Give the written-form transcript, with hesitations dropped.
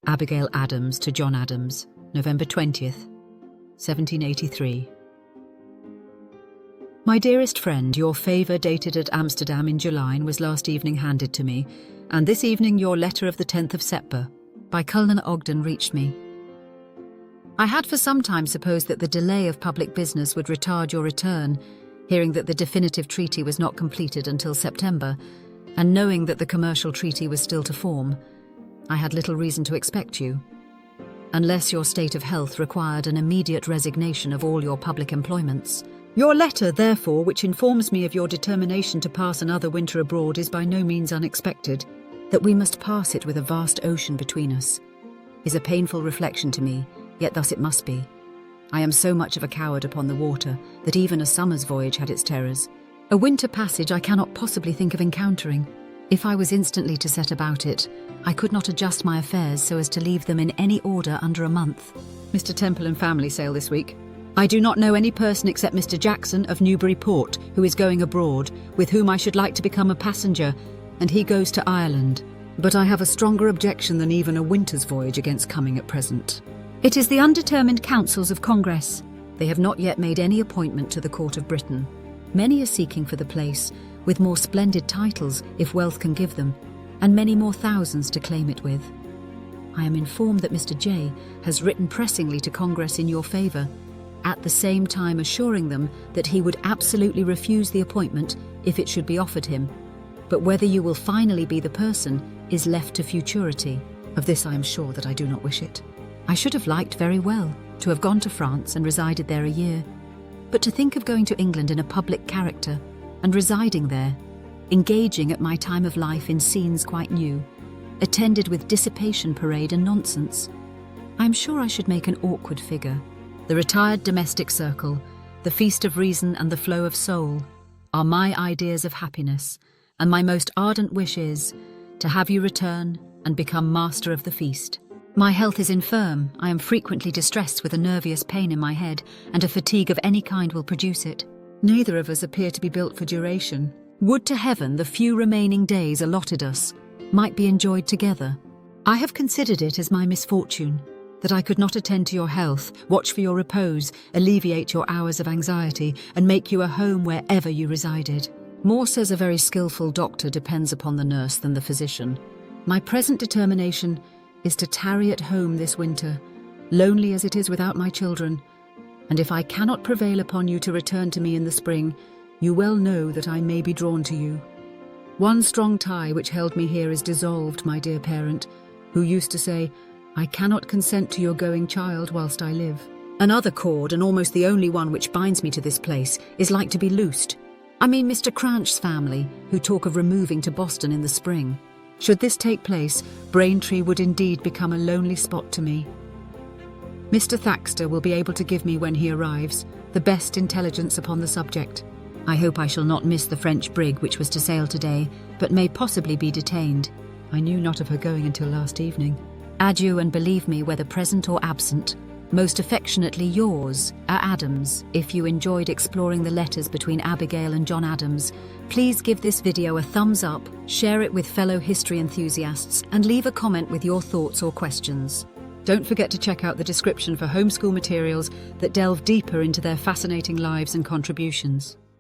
Abigail Adams to John Adams, November 20th, 1783. My dearest friend, your favour dated at Amsterdam in July was last evening handed to me, and this evening your letter of the 10th of September by Cullen Ogden reached me. I had for some time supposed that the delay of public business would retard your return, hearing that the definitive treaty was not completed until September, and knowing that the commercial treaty was still to form. I had little reason to expect you, unless your state of health required an immediate resignation of all your public employments. Your letter, therefore, which informs me of your determination to pass another winter abroad, is by no means unexpected. That we must pass it with a vast ocean between us is a painful reflection to me, yet thus it must be. I am so much of a coward upon the water that even a summer's voyage had its terrors. A winter passage I cannot possibly think of encountering. If I was instantly to set about it, I could not adjust my affairs so as to leave them in any order under a month. Mr. Temple and family sail this week. I do not know any person except Mr. Jackson of Newburyport who is going abroad, with whom I should like to become a passenger, and he goes to Ireland. But I have a stronger objection than even a winter's voyage against coming at present. It is the undetermined councils of Congress. They have not yet made any appointment to the Court of Britain. Many are seeking for the place, with more splendid titles if wealth can give them, and many more thousands to claim it with. I am informed that Mr. J has written pressingly to Congress in your favour, at the same time assuring them that he would absolutely refuse the appointment if it should be offered him. But whether you will finally be the person is left to futurity. Of this I am sure that I do not wish it. I should have liked very well to have gone to France and resided there a year, but to think of going to England in a public character and residing there, engaging at my time of life in scenes quite new, attended with dissipation, parade and nonsense, I am sure I should make an awkward figure. The retired domestic circle, the feast of reason and the flow of soul are my ideas of happiness, and my most ardent wish is to have you return and become master of the feast. My health is infirm. I am frequently distressed with a nervous pain in my head, and a fatigue of any kind will produce it. Neither of us appear to be built for duration. Would to heaven the few remaining days allotted us might be enjoyed together. I have considered it as my misfortune that I could not attend to your health, watch for your repose, alleviate your hours of anxiety, and make you a home wherever you resided. More says a very skillful doctor depends upon the nurse than the physician. My present determination is to tarry at home this winter, lonely as it is without my children, and if I cannot prevail upon you to return to me in the spring, you well know that I may be drawn to you. One strong tie which held me here is dissolved, my dear parent, who used to say, I cannot consent to your going, child, whilst I live. Another cord, and almost the only one which binds me to this place, is like to be loosed. I mean Mr. Cranch's family, who talk of removing to Boston in the spring. Should this take place, Braintree would indeed become a lonely spot to me. Mr. Thaxter will be able to give me, when he arrives, the best intelligence upon the subject. I hope I shall not miss the French brig which was to sail today, but may possibly be detained. I knew not of her going until last evening. Adieu, and believe me, whether present or absent, most affectionately yours, A. Adams. If you enjoyed exploring the letters between Abigail and John Adams, please give this video a thumbs up, share it with fellow history enthusiasts, and leave a comment with your thoughts or questions. Don't forget to check out the description for homeschool materials that delve deeper into their fascinating lives and contributions.